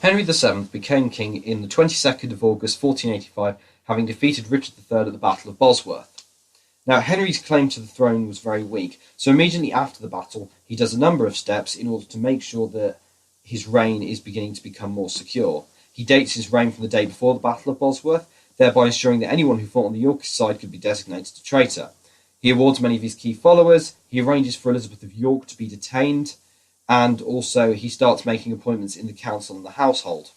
Henry VII became king in the 22nd of August 1485, having defeated Richard III at the Battle of Bosworth. Now, Henry's claim to the throne was very weak, so immediately after the battle, he does a number of steps in order to make sure that his reign is beginning to become more secure. He dates his reign from the day before the Battle of Bosworth, thereby ensuring that anyone who fought on the Yorkist side could be designated a traitor. He awards many of his key followers, he arranges for Elizabeth of York to be detained, and also he starts making appointments in the council and the household.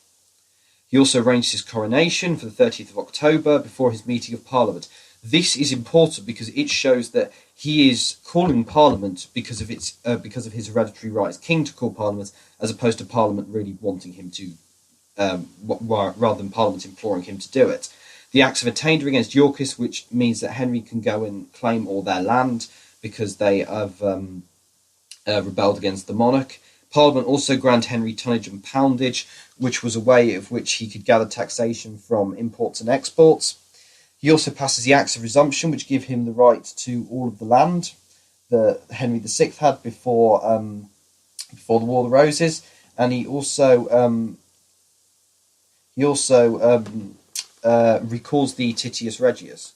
He also arranges his coronation for the 30th of October before his meeting of Parliament. This is important because it shows that he is calling Parliament because of his hereditary right as king to call Parliament, as opposed to Parliament really wanting him to, rather than Parliament imploring him to do it. The Acts of Attainder against Yorkists, which means that Henry can go and claim all their land because they have rebelled against the monarch. Parliament also grant Henry tonnage and poundage, which was a way of which he could gather taxation from imports and exports. He also passes the Acts of Resumption, which give him the right to all of the land that Henry VI had before the War of the Roses, and he also recalls the Titius Regius.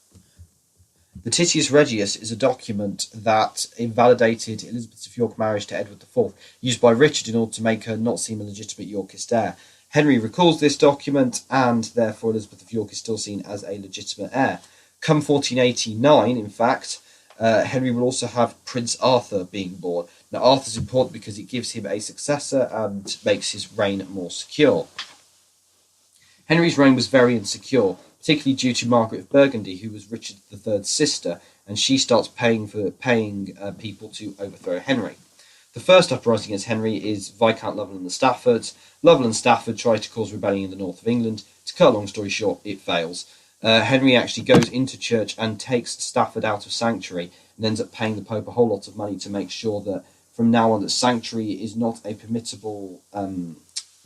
The Titius Regius is a document that invalidated Elizabeth of York marriage to Edward IV, used by Richard in order to make her not seem a legitimate Yorkist heir. Henry recalls this document, and therefore Elizabeth of York is still seen as a legitimate heir. Come 1489, in fact, Henry will also have Prince Arthur being born. Now, Arthur's important because it gives him a successor and makes his reign more secure. Henry's reign was very insecure, particularly due to Margaret of Burgundy, who was Richard III's sister, and she starts paying people to overthrow Henry. The first uprising against Henry is Viscount Lovel and Stafford. Lovel and Stafford try to cause rebellion in the north of England. To cut a long story short, it fails. Henry actually goes into church and takes Stafford out of sanctuary and ends up paying the Pope a whole lot of money to make sure that from now on that sanctuary is not a permissible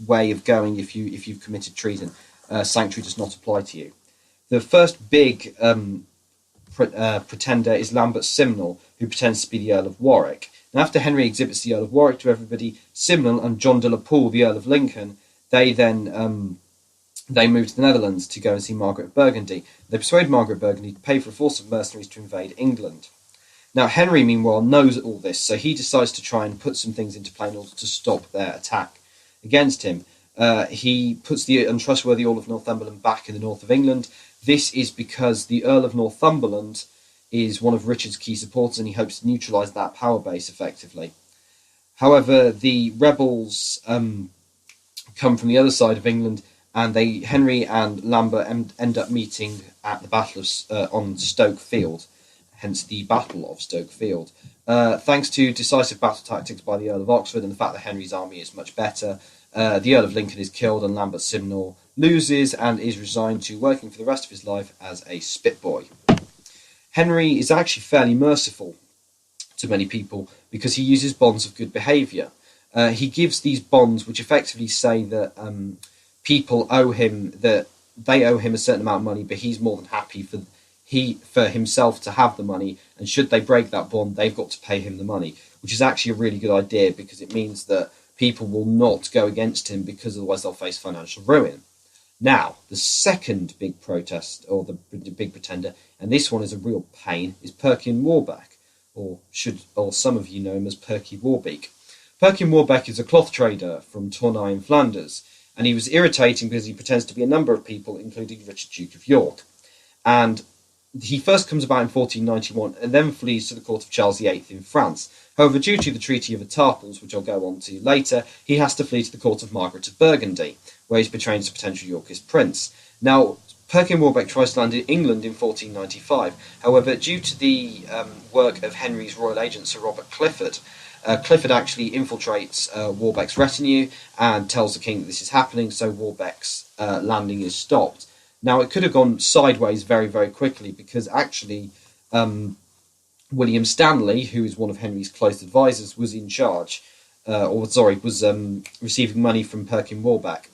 way of going if you've committed treason. Sanctuary does not apply to you. The first big pretender is Lambert Simnel, who pretends to be the Earl of Warwick. And after Henry exhibits the Earl of Warwick to everybody, Simnel and John de la Pole, the Earl of Lincoln, they then they move to the Netherlands to go and see Margaret of Burgundy. They persuade Margaret of Burgundy to pay for a force of mercenaries to invade England. Now, Henry, meanwhile, knows all this, so he decides to try and put some things into play in order to stop their attack against him. He puts the untrustworthy Earl of Northumberland back in the north of England. This is because the Earl of Northumberland is one of Richard's key supporters, and he hopes to neutralise that power base effectively. However, the rebels come from the other side of England, and Henry and Lambert end up meeting at the battle on Stoke Field, hence the Battle of Stoke Field. Thanks to decisive battle tactics by the Earl of Oxford and the fact that Henry's army is much better, the Earl of Lincoln is killed and Lambert Simnel loses and is resigned to working for the rest of his life as a spitboy. Henry is actually fairly merciful to many people because he uses bonds of good behaviour. He gives these bonds which effectively say that people owe him a certain amount of money, but he's more than happy for himself to have the money, and should they break that bond, they've got to pay him the money, which is actually a really good idea because it means that people will not go against him because otherwise they'll face financial ruin. Now, the second big protest, or the big pretender, and this one is a real pain, is Perkin Warbeck, or some of you know him as Perky Warbeck. Perkin Warbeck is a cloth trader from Tournai in Flanders, and he was irritating because he pretends to be a number of people, including Richard, Duke of York. And he first comes about in 1491 and then flees to the court of Charles VIII in France. However, due to the Treaty of Étaples, which I'll go on to later, he has to flee to the court of Margaret of Burgundy, where he's portrayed as a potential Yorkist prince. Now, Perkin Warbeck tries to land in England in 1495. However, due to the work of Henry's royal agent, Sir Robert Clifford, Clifford actually infiltrates Warbeck's retinue and tells the king that this is happening, so Warbeck's landing is stopped. Now, it could have gone sideways very, very quickly because actually William Stanley, who is one of Henry's close advisors, was in charge, was receiving money from Perkin Warbeck.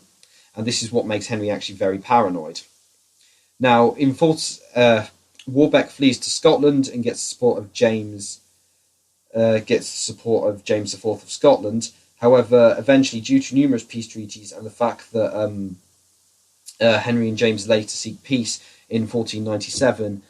And this is what makes Henry actually very paranoid. Now, Warbeck flees to Scotland and gets the support of James IV of Scotland. However, eventually, due to numerous peace treaties and the fact that Henry and James later seek peace in 1497,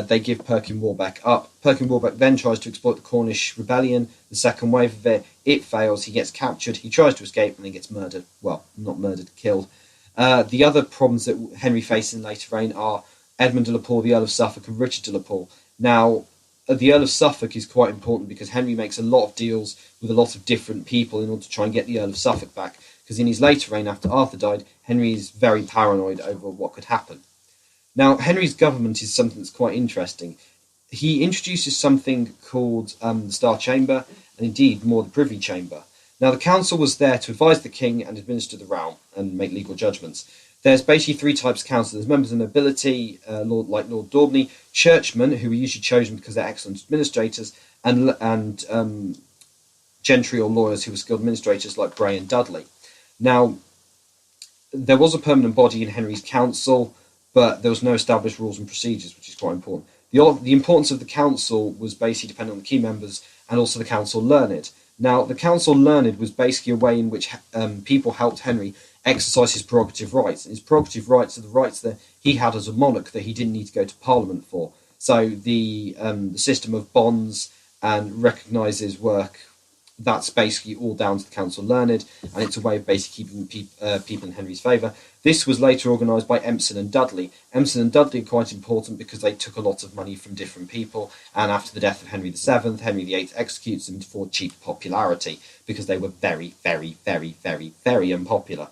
they give Perkin Warbeck up. Perkin Warbeck then tries to exploit the Cornish rebellion, the second wave of it. It fails, he gets captured, he tries to escape, and then gets murdered. Well, not murdered, killed. The other problems that Henry faces in later reign are Edmund de la Pole, the Earl of Suffolk, and Richard de la Pole. Now, the Earl of Suffolk is quite important because Henry makes a lot of deals with a lot of different people in order to try and get the Earl of Suffolk back, because in his later reign, after Arthur died, Henry is very paranoid over what could happen. Now, Henry's government is something that's quite interesting. He introduces something called the Star Chamber, and indeed more the Privy Chamber. Now, the council was there to advise the king and administer the realm and make legal judgments. There's basically three types of council. There's members of nobility, like Lord Daubney, churchmen, who are usually chosen because they're excellent administrators, and gentry or lawyers who were skilled administrators like Bray and Dudley. Now, there was a permanent body in Henry's council, but there was no established rules and procedures, which is quite important. The importance of the council was basically dependent on the key members and also the council learned. Now, the council learned was basically a way in which people helped Henry exercise his prerogative rights. And his prerogative rights are the rights that he had as a monarch that he didn't need to go to Parliament for. So the system of bonds and recognises work, that's basically all down to the council learned, and it's a way of basically keeping people in Henry's favour. This was later organised by Empson and Dudley. Empson and Dudley are quite important because they took a lot of money from different people, and after the death of Henry VII, Henry VIII executes them for cheap popularity because they were very, very, very, very, very unpopular.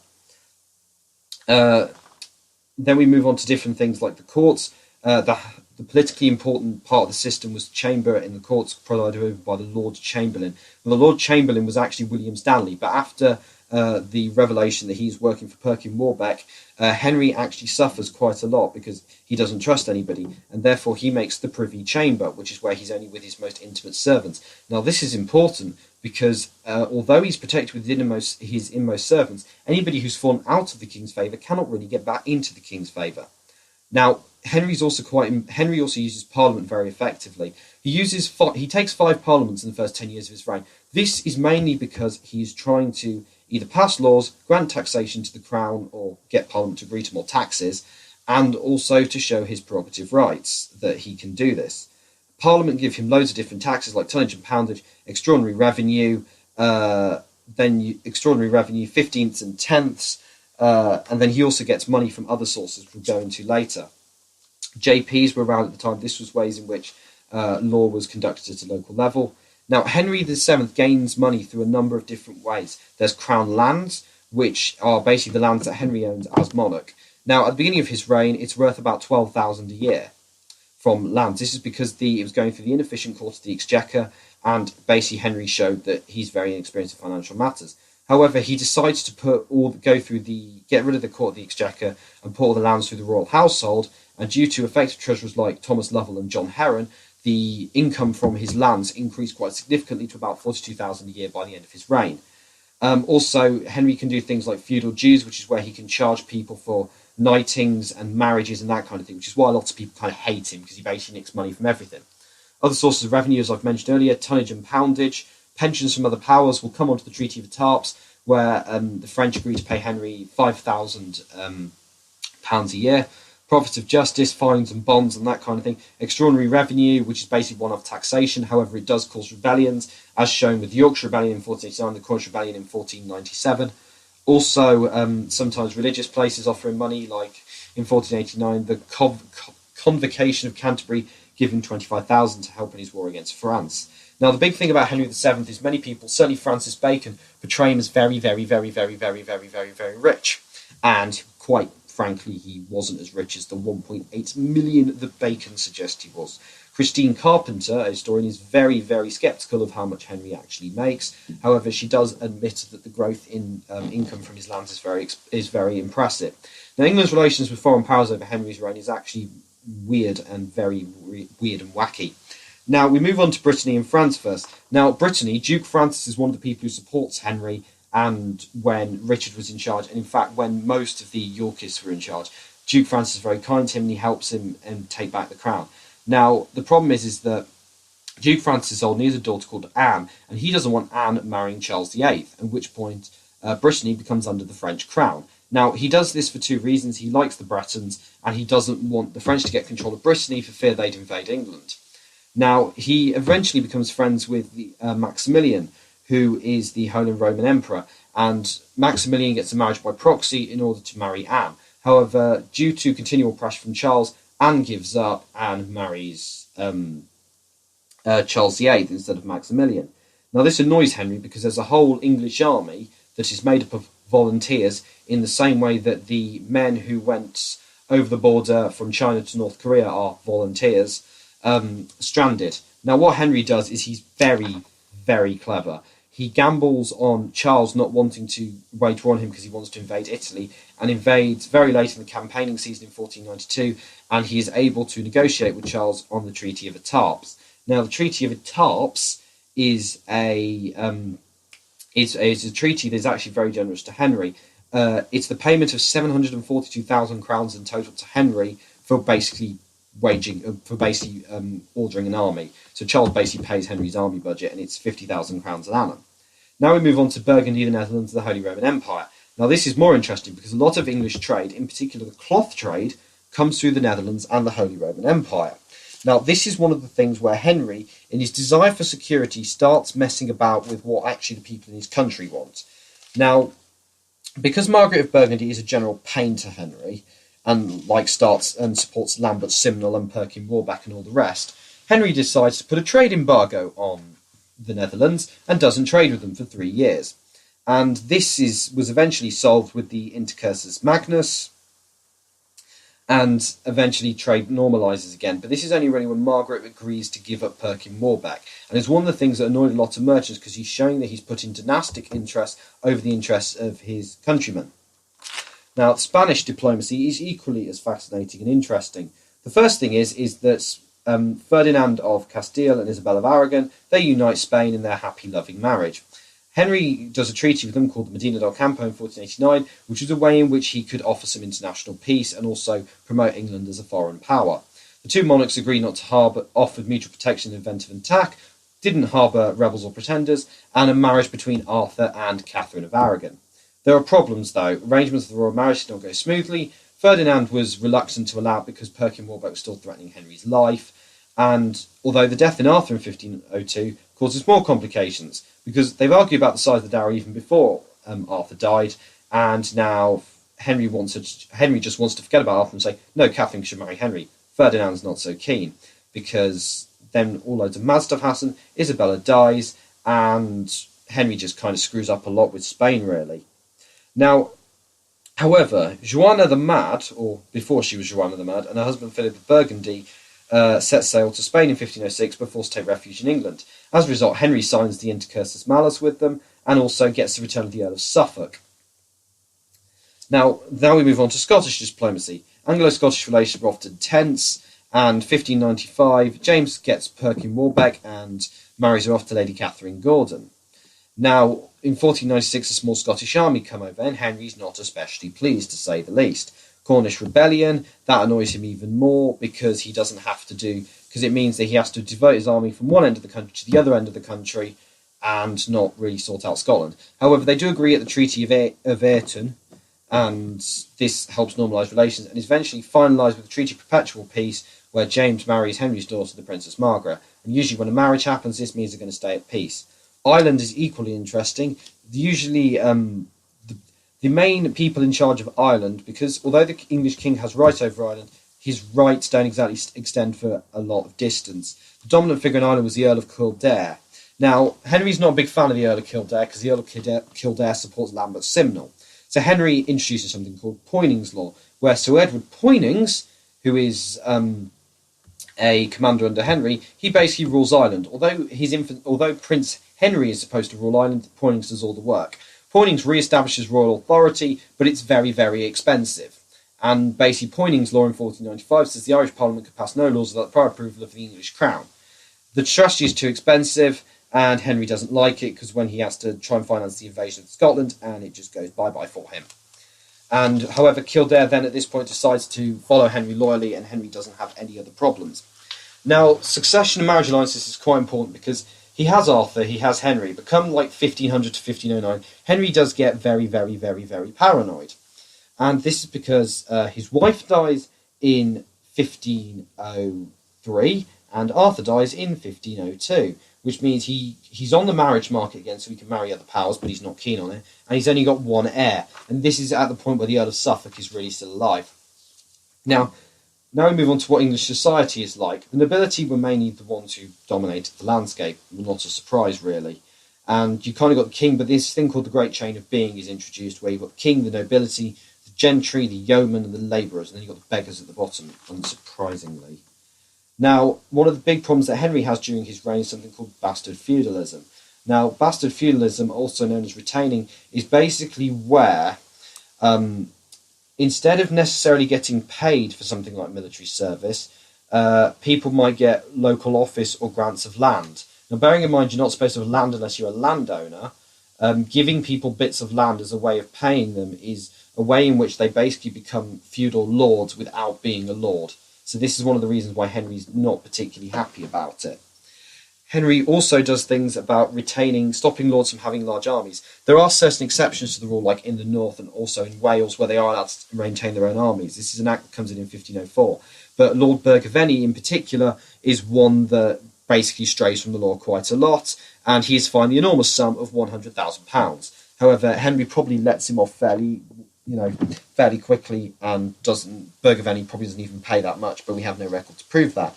Then we move on to different things like the courts. The politically important part of the system was the chamber in the courts, presided over by the Lord Chamberlain. Well, the Lord Chamberlain was actually William Stanley, but after the revelation that he's working for Perkin Warbeck, Henry actually suffers quite a lot because he doesn't trust anybody, and therefore he makes the Privy Chamber, which is where he's only with his most intimate servants. Now, this is important because although he's protected with his inmost servants, anybody who's fallen out of the king's favour cannot really get back into the king's favour. Now, Henry also uses Parliament very effectively. He takes 5 parliaments in the first 10 years of his reign. This is mainly because he's trying to either pass laws, grant taxation to the crown, or get Parliament to agree to more taxes, and also to show his prerogative rights that he can do this. Parliament give him loads of different taxes like tonnage and poundage, extraordinary revenue, extraordinary revenue, 15ths and 10ths, and then he also gets money from other sources we'll go into later. JPs were around at the time. This was ways in which law was conducted at a local level. Now, Henry VII gains money through a number of different ways. There's crown lands, which are basically the lands that Henry owns as monarch. Now, at the beginning of his reign, it's worth about 12,000 a year from lands. This is because it was going through the inefficient court of the Exchequer, and basically Henry showed that he's very inexperienced in financial matters. However, he decides to get rid of the court of the Exchequer and put all the lands through the royal household, and due to effective treasurers like Thomas Lovell and John Heron, the income from his lands increased quite significantly to about 42,000 a year by the end of his reign. Also, Henry can do things like feudal dues, which is where he can charge people for knightings and marriages and that kind of thing, which is why lots of people kind of hate him, because he basically nicks money from everything. Other sources of revenue, as I've mentioned earlier, tonnage and poundage. Pensions from other powers will come onto the Treaty of Tarps, where the French agree to pay Henry £5,000 a year. Profits of justice, fines and bonds and that kind of thing. Extraordinary revenue, which is basically one-off taxation. However, it does cause rebellions, as shown with the Yorkshire Rebellion in 1489, the Cornish Rebellion in 1497. Also, sometimes religious places offering money, like in 1489, the Convocation of Canterbury giving 25,000 to help in his war against France. Now, the big thing about Henry VII is many people, certainly Francis Bacon, portray him as very, very, very, very, very, very, very, very rich. And quite frankly, he wasn't as rich as the 1.8 million that Bacon suggests he was. Christine Carpenter, a historian, is very, very sceptical of how much Henry actually makes. However, she does admit that the growth in income from his lands is very impressive. Now, England's relations with foreign powers over Henry's reign is actually weird and very weird and wacky. Now, we move on to Brittany and France first. Now, Brittany, Duke Francis is one of the people who supports Henry, and when Richard was in charge, and in fact when most of the Yorkists were in charge, Duke Francis is very kind to him and he helps him and take back the crown. Now, the problem is that Duke Francis is old and he has a daughter called Anne, and he doesn't want Anne marrying Charles VIII, at which point Brittany becomes under the French crown. Now, he does this for two reasons. He likes the Bretons, and he doesn't want the French to get control of Brittany for fear they'd invade England. Now, he eventually becomes friends with Maximilian, who is the Holy Roman Emperor, and Maximilian gets a marriage by proxy in order to marry Anne. However, due to continual pressure from Charles, Anne gives up and marries Charles VIII instead of Maximilian. Now, this annoys Henry because there's a whole English army that is made up of volunteers in the same way that the men who went over the border from China to North Korea are volunteers, stranded. Now, what Henry does is he's very, very clever. He gambles on Charles not wanting to wage war on him because he wants to invade Italy, and invades very late in the campaigning season in 1492, and he is able to negotiate with Charles on the Treaty of Étampes. Now, the Treaty of Étampes is a treaty that is actually very generous to Henry. It's the payment of 742,000 crowns in total to Henry for basically ordering an army. So Charles basically pays Henry's army budget, and it's 50,000 crowns an annum. Now we move on to Burgundy, the Netherlands, the Holy Roman Empire. Now this is more interesting because a lot of English trade, in particular the cloth trade, comes through the Netherlands and the Holy Roman Empire. Now this is one of the things where Henry, in his desire for security, starts messing about with what actually the people in his country want. Now, because Margaret of Burgundy is a general pain to Henry, and starts and supports Lambert Simnel and Perkin Warbeck and all the rest, Henry decides to put a trade embargo on the Netherlands and doesn't trade with them for 3 years. And this was eventually solved with the Intercursus Magnus, and eventually trade normalises again. But this is only really when Margaret agrees to give up Perkin Warbeck. And it's one of the things that annoyed a lot of merchants because he's showing that he's putting dynastic interests over the interests of his countrymen. Now, Spanish diplomacy is equally as fascinating and interesting. The first thing is that Ferdinand of Castile and Isabel of Aragon, they unite Spain in their happy, loving marriage. Henry does a treaty with them called the Medina del Campo in 1489, which was a way in which he could offer some international peace and also promote England as a foreign power. The two monarchs agreed not to offered mutual protection in the event of an attack, didn't harbour rebels or pretenders, and a marriage between Arthur and Catherine of Aragon. There are problems, though. Arrangements of the royal marriage did not go smoothly. Ferdinand was reluctant to allow it because Perkin Warbeck was still threatening Henry's life. And although the death in Arthur in 1502 causes more complications, because they've argued about the size of the dowry even before Arthur died, and now Henry just wants to forget about Arthur and say, no, Catherine should marry Henry. Ferdinand's not so keen, because then all loads of mad stuff happens, Isabella dies, and Henry just kind of screws up a lot with Spain, really. Now, however, Joanna the Mad, or before she was Joanna the Mad, and her husband Philip of Burgundy set sail to Spain in 1506, but forced to take refuge in England. As a result, Henry signs the Intercursus Malus with them, and also gets the return of the Earl of Suffolk. Now we move on to Scottish diplomacy. Anglo-Scottish relations were often tense, and 1595, James gets Perkin Warbeck and marries her off to Lady Catherine Gordon. Now, in 1496, a small Scottish army come over, and Henry's not especially pleased, to say the least. Cornish rebellion, that annoys him even more because it means that he has to divert his army from one end of the country to the other end of the country and not really sort out Scotland. However, they do agree at the Treaty of Ayton, and this helps normalise relations, and is eventually finalised with the Treaty of Perpetual Peace, where James marries Henry's daughter, the Princess Margaret. And usually when a marriage happens, this means they're going to stay at peace. Ireland is equally interesting. Usually the main people in charge of Ireland, because although the English king has rights over Ireland, his rights don't exactly extend for a lot of distance. The dominant figure in Ireland was the Earl of Kildare. Now, Henry's not a big fan of the Earl of Kildare because the Earl of Kildare supports Lambert Simnel. So Henry introduces something called Poynings Law, where Sir Edward Poynings, who is a commander under Henry, he basically rules Ireland. Although Prince Henry is supposed to rule Ireland, Poynings does all the work. Poynings re-establishes royal authority, but it's very, very expensive. And basically, Poynings' law in 1495 says the Irish Parliament could pass no laws without the prior approval of the English Crown. The strategy is too expensive, and Henry doesn't like it because when he has to try and finance the invasion of Scotland, and it just goes bye-bye for him. And however, Kildare then at this point decides to follow Henry loyally, and Henry doesn't have any other problems. Now, succession and marriage alliances is quite important because he has Arthur, he has Henry, but come like 1500 to 1509, Henry does get very, very, very, very paranoid. And this is because his wife dies in 1503 and Arthur dies in 1502, which means he's on the marriage market again, so he can marry other powers, but he's not keen on it, and he's only got one heir. And this is at the point where the Earl of Suffolk is really still alive. Now we move on to what English society is like. The nobility were mainly the ones who dominated the landscape. Not a surprise, really. And you kind of got the king, but this thing called the Great Chain of Being is introduced, where you've got the king, the nobility, the gentry, the yeomen, and the labourers, and then you've got the beggars at the bottom, unsurprisingly. Now, one of the big problems that Henry has during his reign is something called bastard feudalism. Now, bastard feudalism, also known as retaining, is basically where instead of necessarily getting paid for something like military service, people might get local office or grants of land. Now, bearing in mind you're not supposed to have land unless you're a landowner, giving people bits of land as a way of paying them is a way in which they basically become feudal lords without being a lord. So this is one of the reasons why Henry's not particularly happy about it. Henry also does things about stopping lords from having large armies. There are certain exceptions to the rule, like in the north and also in Wales, where they are allowed to maintain their own armies. This is an act that comes in 1504. But Lord Bergavenny, in particular, is one that basically strays from the law quite a lot, and he is fined the enormous sum of £100,000. However, Henry probably lets him off fairly quickly, and Bergavenny probably doesn't even pay that much, but we have no record to prove that.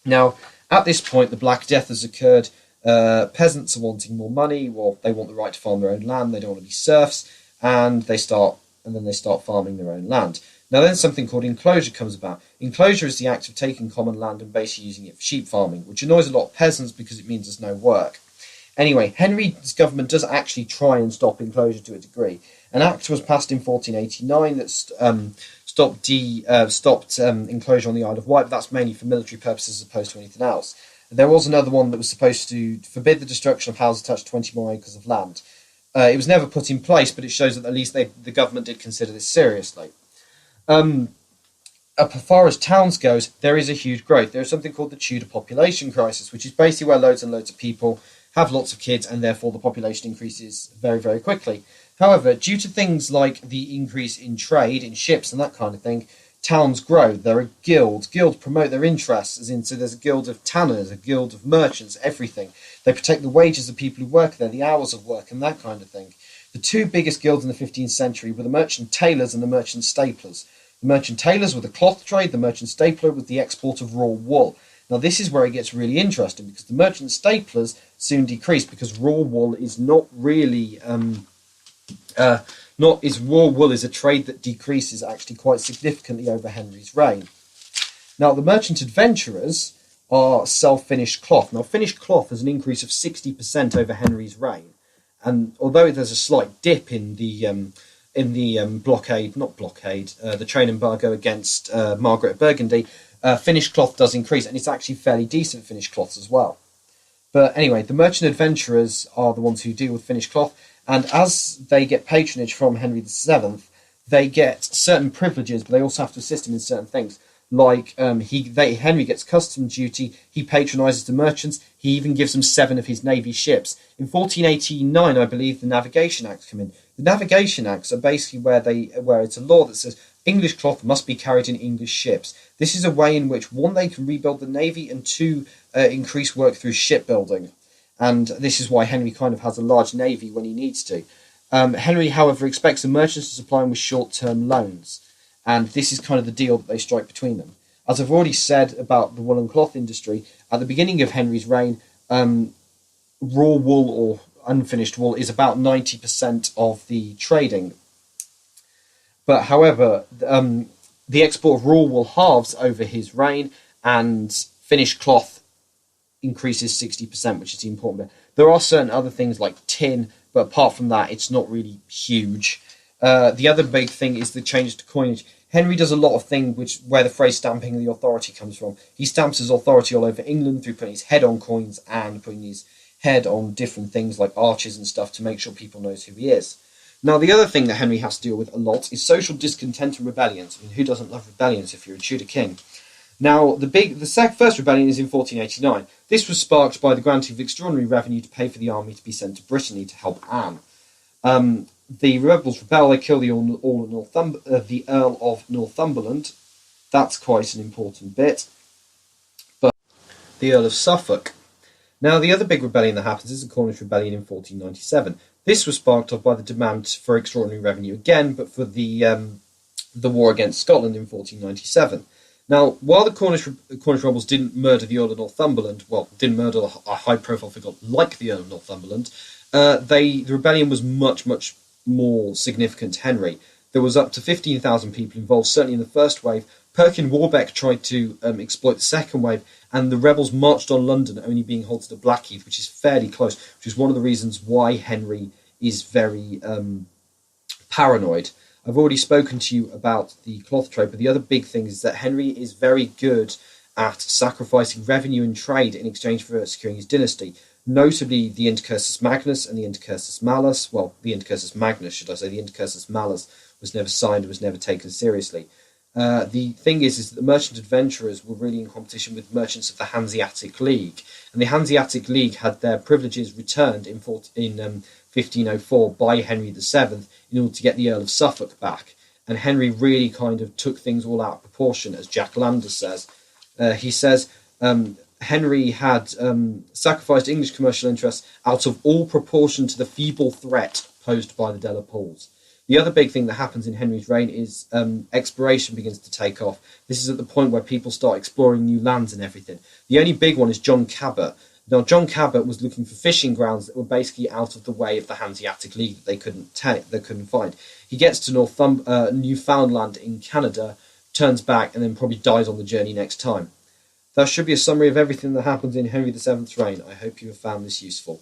Now, at this point, the Black Death has occurred. Peasants are wanting more money. Well, they want the right to farm their own land. They don't want to be serfs, and then they start farming their own land. Now, then something called enclosure comes about. Enclosure is the act of taking common land and basically using it for sheep farming, which annoys a lot of peasants because it means there's no work. Anyway, Henry's government does actually try and stop enclosure to a degree. An act was passed in 1489 that stopped enclosure on the Isle of Wight, but that's mainly for military purposes as opposed to anything else. There was another one that was supposed to forbid the destruction of houses attached to 20 more acres of land. It was never put in place, but it shows that at least the government did consider this seriously. As far as towns goes, there is a huge growth. There is something called the Tudor population crisis, which is basically where loads and loads of people have lots of kids, and therefore the population increases very, very quickly. However, due to things like the increase in trade, in ships and that kind of thing, towns grow. There are guilds. Guilds promote their interests, so there's a guild of tanners, a guild of merchants, everything. They protect the wages of people who work there, the hours of work, and that kind of thing. The two biggest guilds in the 15th century were the merchant tailors and the merchant staplers. The merchant tailors were the cloth trade, the merchant stapler was the export of raw wool. Now, this is where it gets really interesting, because the merchant staplers soon decreased, because raw wool is not really... raw wool is a trade that decreases actually quite significantly over Henry's reign. Now, the merchant adventurers are self-finished cloth. Now, finished cloth has an increase of 60% over Henry's reign, and although there's a slight dip in the the trade embargo against Margaret of Burgundy, finished cloth does increase, and it's actually fairly decent finished cloths as well. But anyway, the merchant adventurers are the ones who deal with finished cloth, and as they get patronage from Henry VII, they get certain privileges, but they also have to assist him in certain things. Like Henry gets custom duty, he patronises the merchants, he even gives them 7 of his navy ships. In 1489, I believe, the Navigation Acts come in. The Navigation Acts are basically where it's a law that says English cloth must be carried in English ships. This is a way in which, 1, they can rebuild the navy, and 2, increase work through shipbuilding. And this is why Henry kind of has a large navy when he needs to. Henry, however, expects the merchants to supply him with short-term loans. And this is kind of the deal that they strike between them. As I've already said about the wool and cloth industry, at the beginning of Henry's reign, raw wool or unfinished wool is about 90% of the trading. But however, the export of raw wool halves over his reign, and finished cloth increases 60%, which is the important bit. There are certain other things like tin, but apart from that, it's not really huge. The other big thing is the change to coinage. Henry does a lot of things where the phrase stamping the authority comes from. He stamps his authority all over England through putting his head on coins and putting his head on different things like arches and stuff to make sure people knows who he is. Now, the other thing that Henry has to deal with a lot is social discontent and rebellions. I mean, who doesn't love rebellions if you're a Tudor king? Now, first rebellion is in 1489. This was sparked by the granting of extraordinary revenue to pay for the army to be sent to Brittany to help Anne. The rebels rebel, they kill the Earl of Northumberland. That's quite an important bit. But the Earl of Suffolk. Now, the other big rebellion that happens is the Cornish Rebellion in 1497. This was sparked off by the demand for extraordinary revenue again, but for the war against Scotland in 1497. Now, while the Cornish rebels didn't murder the Earl of Northumberland, didn't murder a high-profile figure like the Earl of Northumberland, the rebellion was much, much more significant to Henry. There was up to 15,000 people involved, certainly in the first wave. Perkin Warbeck tried to exploit the second wave, and the rebels marched on London, only being halted at Blackheath, which is fairly close, which is one of the reasons why Henry is very paranoid. I've already spoken to you about the cloth trade, but the other big thing is that Henry is very good at sacrificing revenue and trade in exchange for securing his dynasty, notably the Intercursus Magnus and the Intercursus Malus. Well, the Intercursus Magnus, should I say. The Intercursus Malus was never signed, was never taken seriously. The thing is that the merchant adventurers were really in competition with merchants of the Hanseatic League, and the Hanseatic League had their privileges returned in 1504 by Henry VII in order to get the Earl of Suffolk back. And Henry really kind of took things all out of proportion, as Jack Landers says. He says Henry had sacrificed English commercial interests out of all proportion to the feeble threat posed by the De la Poles. The other big thing that happens in Henry's reign is exploration begins to take off. This is at the point where people start exploring new lands and everything. The only big one is John Cabot. Now, John Cabot was looking for fishing grounds that were basically out of the way of the Hanseatic League that they couldn't find. He gets to Newfoundland in Canada, turns back, and then probably dies on the journey next time. That should be a summary of everything that happens in Henry VII's reign. I hope you have found this useful.